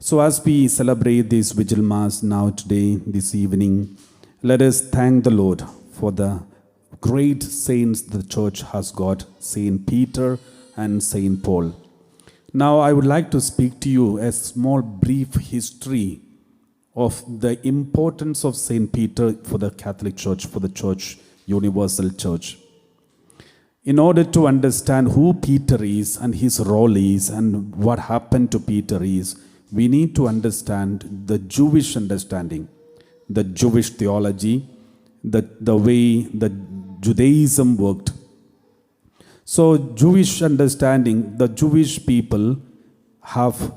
So, as we celebrate this Vigil Mass now, today, this evening, let us thank the Lord for the great saints the church has got, Saint Peter and Saint Paul. Now, I would like to speak to you a small brief history of the importance of Saint Peter for the Catholic Church, for the Church, Universal Church. In order to understand who Peter is and his role is and what happened to Peter is, we need to understand the Jewish understanding, the Jewish theology, the way the Judaism worked. So, Jewish understanding, the Jewish people have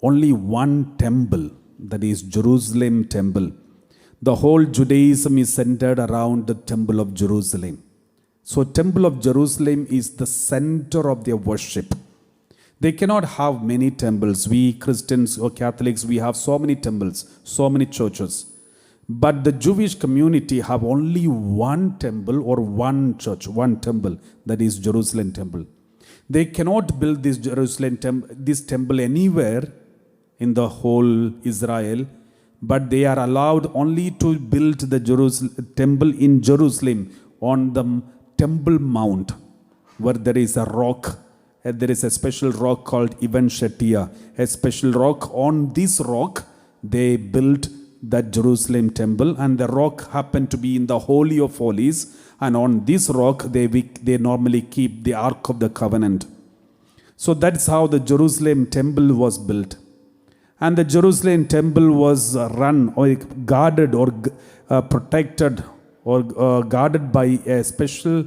only one temple, that is Jerusalem temple. The whole Judaism is centered around the temple of Jerusalem. So, temple of Jerusalem is the center of their worship. They cannot have many temples. We Christians or Catholics, we have so many temples, so many churches. But the Jewish community have only one temple or one church, one temple, that is Jerusalem temple. They cannot build this this temple anywhere in the whole Israel, but they are allowed only to build the temple in Jerusalem on the Temple Mount, where there is a rock. There is a special rock called Edattu, a special rock. On this rock, they built that Jerusalem temple, and the rock happened to be in the Holy of Holies. And on this rock, they normally keep the Ark of the Covenant. So that's how the Jerusalem temple was built. And the Jerusalem temple was run or guarded or protected or guarded by a special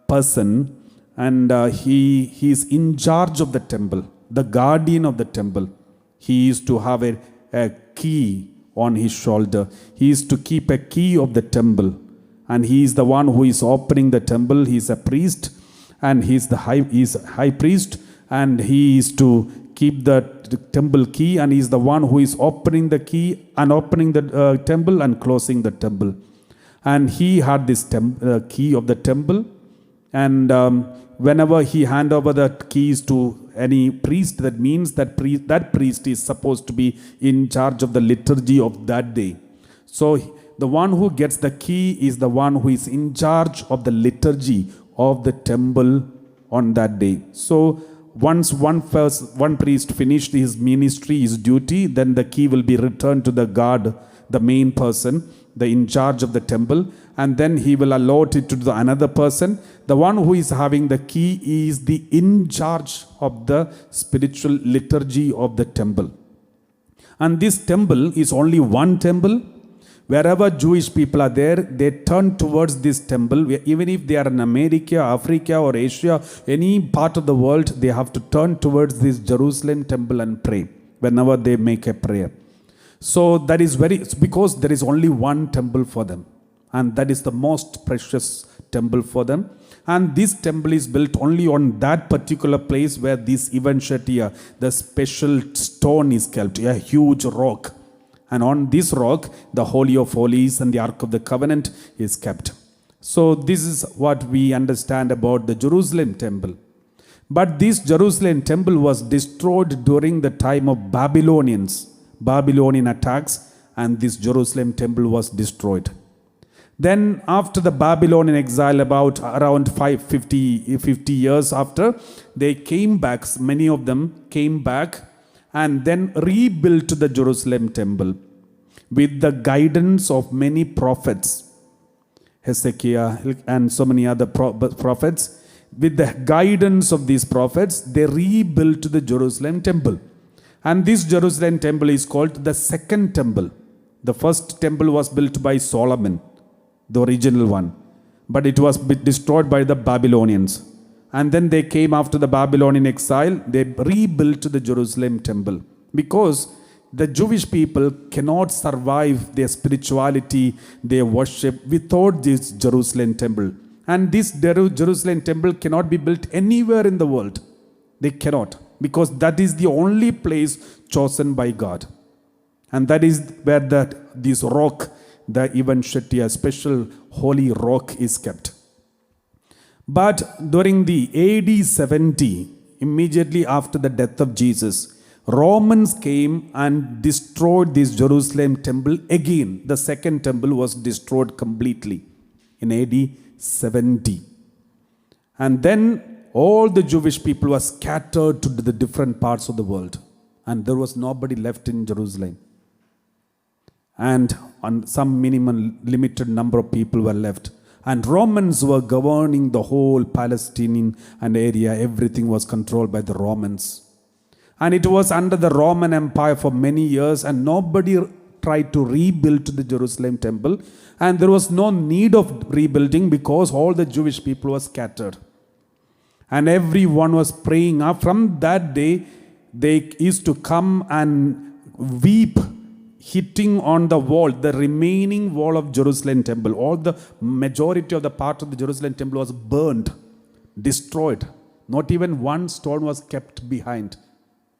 person, and he is in charge of the temple, the guardian of the temple. He used to have a key on his shoulder. He is to keep a key of the temple, and he is the one who is opening the temple. He is a priest, and he is the high priest, and he is to keep the temple key, and he is the one who is opening the key and opening the temple and closing the temple. And he had this key of the temple, and whenever he hand over the keys to any priest, that means that priest is supposed to be in charge of the liturgy of that day. So the one who gets the key is the one who is in charge of the liturgy of the temple on that day. So once one priest finished his ministry, his duty, then the key will be returned to the guard, the main person, the in charge of the temple, and then he will allot it to the another person. The one who is having the key is the in charge of the spiritual liturgy of the temple. And this temple is only one temple. Wherever Jewish people are there, they turn towards this temple. Even if they are in America, Africa or Asia, any part of the world, they have to turn towards this Jerusalem temple and pray whenever they make a prayer. So that is because there is only one temple for them, and that is the most precious temple for them. And this temple is built only on that particular place where this Edattu, the special stone, is kept, a huge rock. And on this rock, the Holy of Holies and the Ark of the Covenant is kept. So this is what we understand about the Jerusalem temple. But this Jerusalem temple was destroyed during the time of Babylonian attacks, and this Jerusalem temple was destroyed. Then after the Babylonian exile, around 50 years after, they came back, many of them came back and then rebuilt the Jerusalem temple with the guidance of many prophets, Hezekiah and so many other prophets. With the guidance of these prophets, they rebuilt the Jerusalem temple. And this Jerusalem temple is called the second temple. The first temple was built by Solomon, the original one, but it was destroyed by the Babylonians. And then they came after the Babylonian exile, they rebuilt the Jerusalem temple, because the Jewish people cannot survive their spirituality, their worship, without this Jerusalem temple. And this Jerusalem temple cannot be built anywhere in the world. They cannot, because that is the only place chosen by God. And that is where this rock, the Edattu, a special holy rock, is kept. But during the AD 70, immediately after the death of Jesus, Romans came and destroyed this Jerusalem temple again. The second temple was destroyed completely in AD 70. And then all the Jewish people were scattered to the different parts of the world. And there was nobody left in Jerusalem. And some minimum limited number of people were left. And Romans were governing the whole Palestinian and area. Everything was controlled by the Romans. And it was under the Roman Empire for many years, and nobody tried to rebuild the Jerusalem temple. And there was no need of rebuilding because all the Jewish people were scattered. And everyone was praying. From that day, they used to come and weep, hitting on the wall, the remaining wall of Jerusalem temple. All the majority of the part of the Jerusalem temple was burned, destroyed. Not even one stone was kept behind.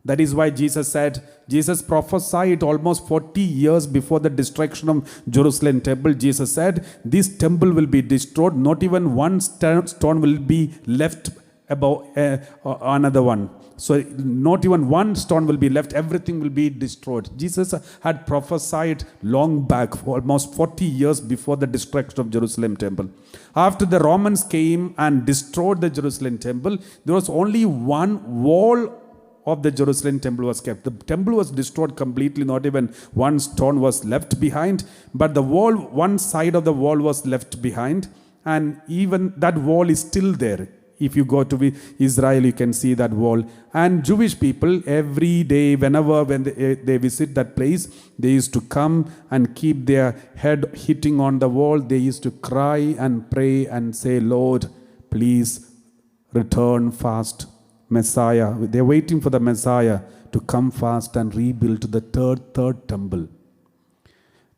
That is why Jesus prophesied almost 40 years before the destruction of Jerusalem temple. Jesus said, this temple will be destroyed. Not even one stone will be left above another one. So not even one stone will be left. Everything will be destroyed. Jesus had prophesied long back, almost 40 years before the destruction of Jerusalem temple. After the Romans came and destroyed the Jerusalem temple, there was only one wall of the Jerusalem temple was kept. The temple was destroyed completely. Not even one stone was left behind. But the wall, one side of the wall was left behind. And even that wall is still there. If you go to Israel, you can see that wall. And Jewish people, every day, when they visit that place, they used to come and keep their head hitting on the wall. They used to cry and pray and say, Lord, please return fast. Messiah. They're waiting for the Messiah to come fast and rebuild the third temple.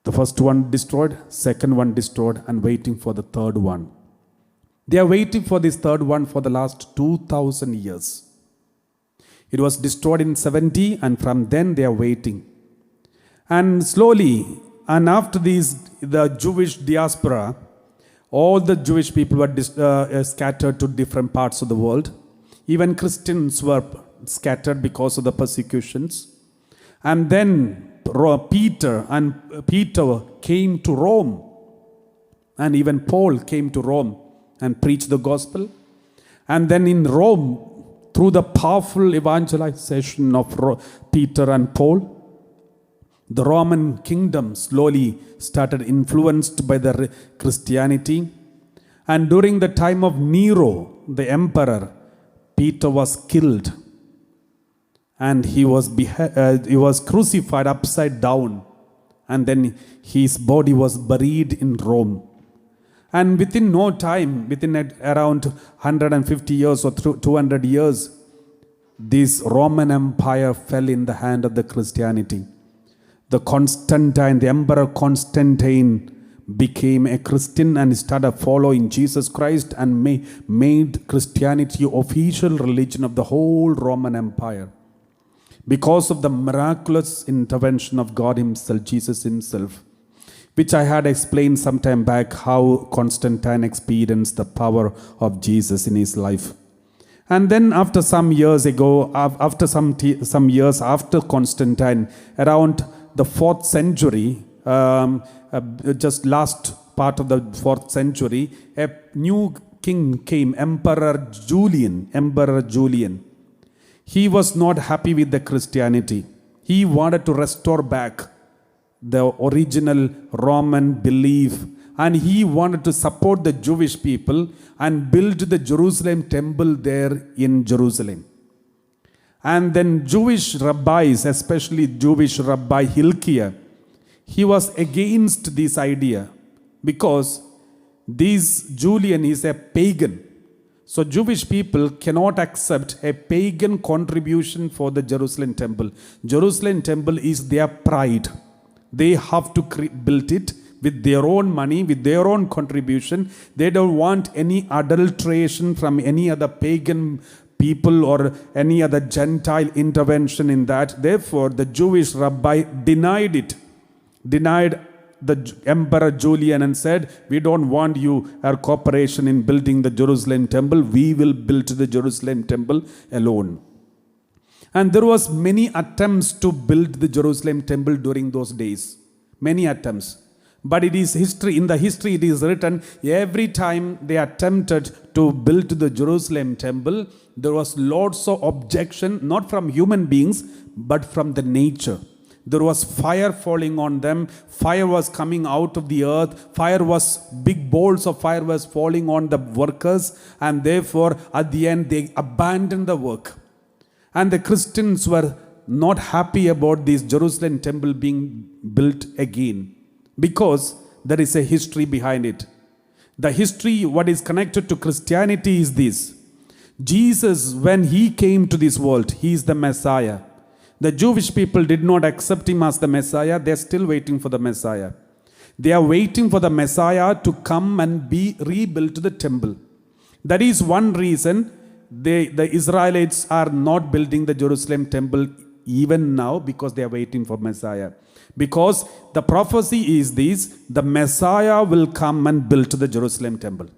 The first one destroyed, second one destroyed, and waiting for the third one. They are waiting for this third one for the last 2,000 years. It was destroyed in 70, and from then they are waiting. And slowly, and after the Jewish diaspora, all the Jewish people were scattered to different parts of the world. Even Christians were scattered because of the persecutions. And then Peter came to Rome. And even Paul came to Rome and preached the gospel. And then in Rome, through the powerful evangelization of Peter and Paul, the Roman kingdom slowly started influenced by the Christianity. And during the time of Nero, the emperor, Peter was killed, and he was crucified upside down, and then his body was buried in Rome. And within no time, within around 150 years or 200 years, this Roman Empire fell in the hand of the Christianity. The Emperor Constantine became a Christian and started following Jesus Christ and made Christianity official religion of the whole Roman Empire. Because of the miraculous intervention of God himself, Jesus himself, which I had explained some time back, how Constantine experienced the power of Jesus in his life. And then after some years ago, after some years after Constantine, around the 4th century, just last part of the 4th century, a new king came, Emperor Julian. He was not happy with the Christianity. He wanted to restore back the original Roman belief, and he wanted to support the Jewish people and build the Jerusalem temple there in Jerusalem. And then Jewish rabbis, especially Jewish Rabbi Hilkiah, he was against this idea because this Julian is a pagan. So Jewish people cannot accept a pagan contribution for the Jerusalem temple. Jerusalem temple is their pride. They have to build it with their own money, with their own contribution. They don't want any adulteration from any other pagan people or any other Gentile intervention in that. Therefore, the Jewish rabbi denied the Emperor Julian and said, we don't want our cooperation in building the Jerusalem temple. We will build the Jerusalem temple alone. And there was many attempts to build the Jerusalem temple during those days. Many attempts. But it is history, in the history it is written, every time they attempted to build the Jerusalem temple, there was lots of objection, not from human beings, but from the nature. There was fire falling on them, fire was coming out of the earth, big bolts of fire was falling on the workers, and therefore at the end they abandoned the work. And the Christians were not happy about this Jerusalem temple being built again, because there is a history behind it. The history, what is connected to Christianity is this. Jesus, when he came to this world, he is the Messiah. The Jewish people did not accept him as the Messiah. They are still waiting for the Messiah. They are waiting for the Messiah to come and be rebuilt the temple. That is one reason the Israelites are not building the Jerusalem temple even now, because they are waiting for Messiah. Because the prophecy is this, the Messiah will come and build the Jerusalem temple.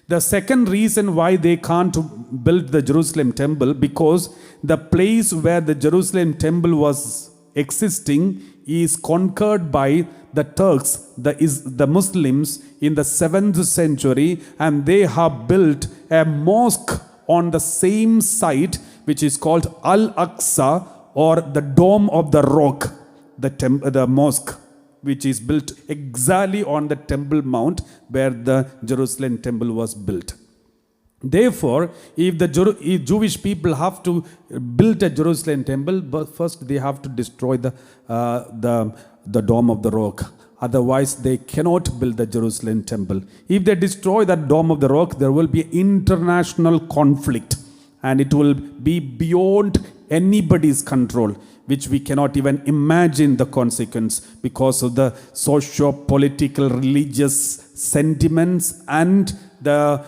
The second reason why they can't build the Jerusalem temple, because the place where the Jerusalem temple was existing is conquered by the Turks, the Muslims in the 7th century, and they have built a mosque on the same site, which is called Al-Aqsa, or the Dome of the Rock, the mosque, which is built exactly on the Temple Mount where the Jerusalem temple was built. Therefore, if Jewish people have to build a Jerusalem temple, but first they have to destroy the Dome of the Rock. Otherwise, they cannot build the Jerusalem temple. If they destroy that Dome of the Rock, there will be international conflict, and it will be beyond anybody's control, which we cannot even imagine the consequence because of the socio-political, religious sentiments and the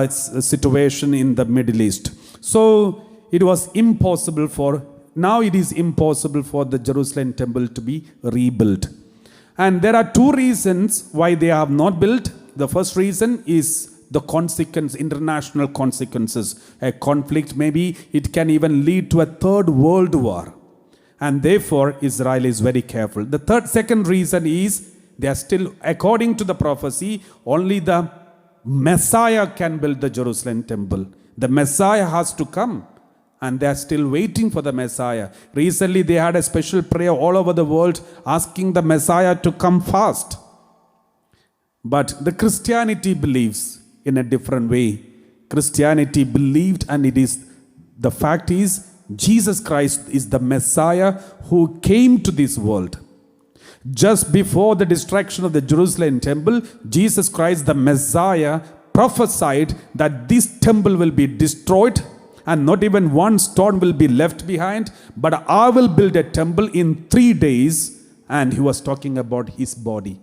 situation in the Middle East. So it is impossible for the Jerusalem temple to be rebuilt. And there are two reasons why they have not built. The first reason is the consequence, international consequences. A conflict, maybe it can even lead to a third world war. And therefore, Israel is very careful. The second reason is they are still, according to the prophecy, only the Messiah can build the Jerusalem temple. The Messiah has to come, and they are still waiting for the Messiah. Recently, they had a special prayer all over the world asking the Messiah to come fast. But the Christianity believes in a different way. Christianity believed, and the fact is, Jesus Christ is the Messiah who came to this world. Just before the destruction of the Jerusalem temple, Jesus Christ, the Messiah, prophesied that this temple will be destroyed and not even one stone will be left behind, but I will build a temple in 3 days. And he was talking about his body.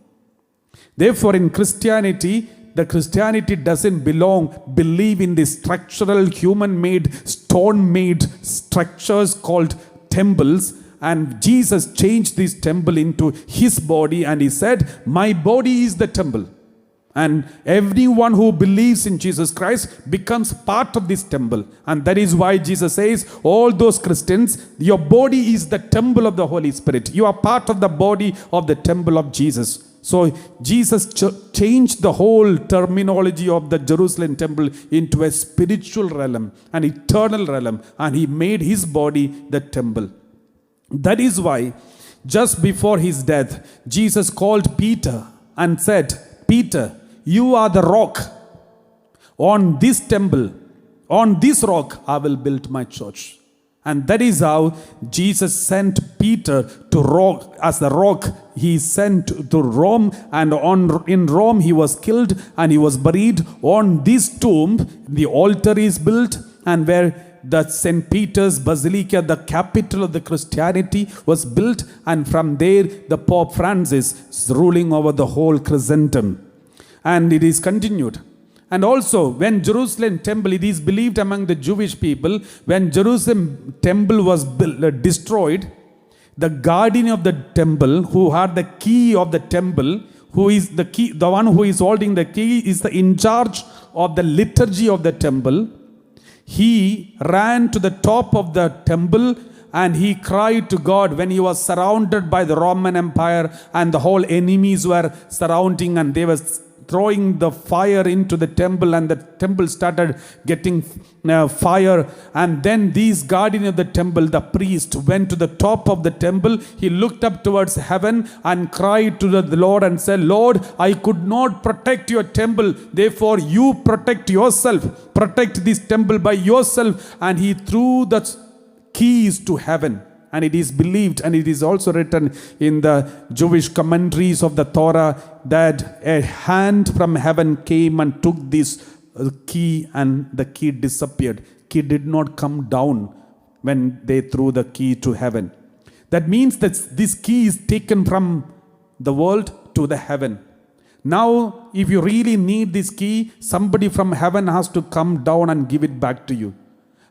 Therefore, in Christianity, the Christianity doesn't believe in the structural, human-made, stone-made structures called temples. And Jesus changed this temple into his body, and he said, my body is the temple. And everyone who believes in Jesus Christ becomes part of this temple. And that is why Jesus says, all those Christians, your body is the temple of the Holy Spirit. You are part of the body of the temple of Jesus. So Jesus changed the whole terminology of the Jerusalem temple into a spiritual realm, an eternal realm, and he made his body the temple. That is why just before his death, Jesus called Peter and said, Peter, you are the rock. On this temple, on this rock, I will build my church. And that is how Jesus sent Peter to rock, as the rock he sent to Rome, and in Rome he was killed and he was buried. On this tomb, the altar is built, and where the St. Peter's Basilica, the capital of the Christianity, was built, and from there the Pope Francis is ruling over the whole Christendom. And it is continued. And also, when Jerusalem temple, it is believed among the Jewish people, when Jerusalem temple was destroyed, the guardian of the temple, who had the key of the temple, who is the key, the one who is holding the key, is in charge of the liturgy of the temple. He ran to the top of the temple and he cried to God when he was surrounded by the Roman Empire and the whole enemies were surrounding and they were throwing the fire into the temple, and the temple started getting fire. And then these guardian of the temple, the priest, went to the top of the temple. He looked up towards heaven and cried to the Lord and said, Lord, I could not protect your temple, therefore you protect yourself, protect this temple by yourself. And he threw the keys to heaven. And it is believed, and it is also written in the Jewish commentaries of the Torah, that a hand from heaven came and took this key, and the key disappeared. Key did not come down when they threw the key to heaven. That means that this key is taken from the world to the heaven. Now, if you really need this key, somebody from heaven has to come down and give it back to you.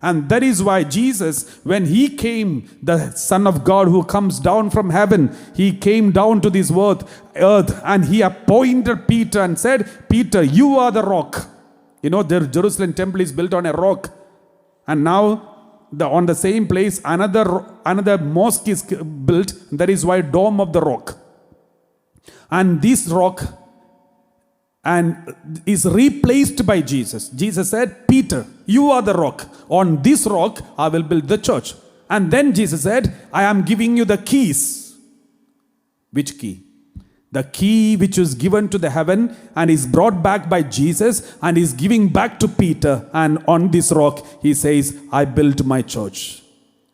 And that is why Jesus, when he came, the Son of God who comes down from heaven, he came down to this earth, and he appointed Peter and said, Peter, you are the rock. You know, the Jerusalem temple is built on a rock. And now on the same place, another mosque is built. That is why Dome of the Rock. And this rock and is replaced by Jesus. Jesus said, Peter, you are the rock. On this rock, I will build the church. And then Jesus said, I am giving you the keys. Which key? The key which was given to the heaven and is brought back by Jesus and is giving back to Peter. And on this rock, he says, I built my church.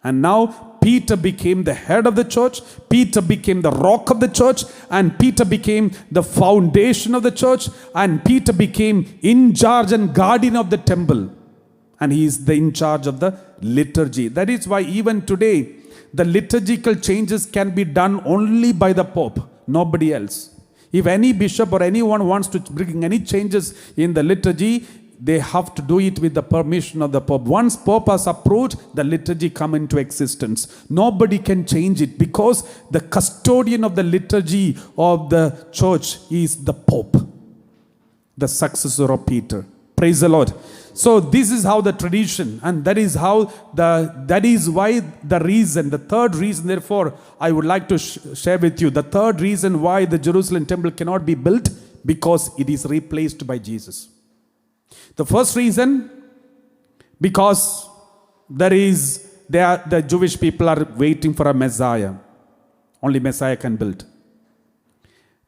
And now Peter became the head of the church. Peter became the rock of the church. And Peter became the foundation of the church. And Peter became in charge and guardian of the temple. And he is in charge of the liturgy. That is why even today, the liturgical changes can be done only by the Pope, nobody else. If any bishop or anyone wants to bring any changes in the liturgy, they have to do it with the permission of the Pope. Once Pope has approved, the liturgy come into existence. Nobody can change it because the custodian of the liturgy of the church is the Pope, the successor of Peter. Praise the Lord. So this is how the tradition, and that is why the reason, the third reason, therefore, I would like to share with you the third reason why the Jerusalem temple cannot be built, because it is replaced by Jesus. The first reason, because the Jewish people are waiting for a Messiah. Only Messiah can build.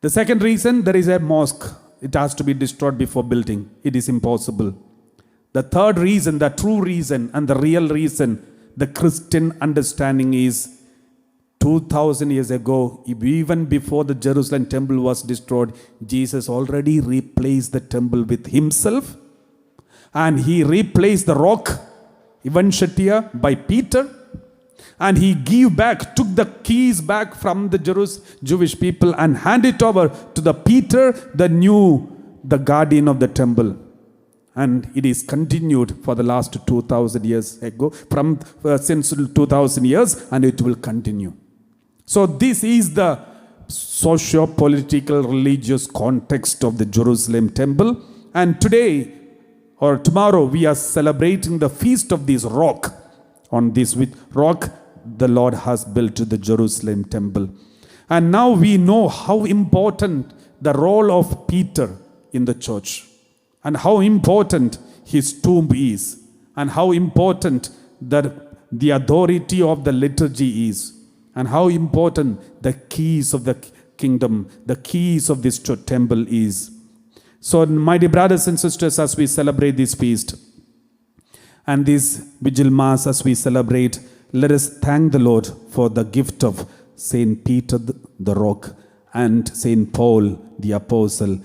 The second reason, there is a mosque. It has to be destroyed before building. It is impossible. The third reason, the true reason and the real reason, the Christian understanding is 2000 years ago, even before the Jerusalem temple was destroyed, Jesus already replaced the temple with himself. And he replaced the rock, Ivan Shatia, by Peter. And he took the keys back from the Jewish people and handed it over to the Peter, the guardian of the temple. And it is continued for the last 2000 years ago, since 2000 years, and it will continue. So this is the socio-political religious context of the Jerusalem temple. And today or tomorrow we are celebrating the feast of this rock. On this rock the Lord has built the Jerusalem temple. And now we know how important the role of Peter in the church, and how important his tomb is, and how important the authority of the liturgy is, and how important the keys of the kingdom, the keys of this temple is. So, my dear brothers and sisters, as we celebrate this feast and this Vigil Mass, as we celebrate, let us thank the Lord for the gift of Saint Peter the rock and Saint Paul the apostle.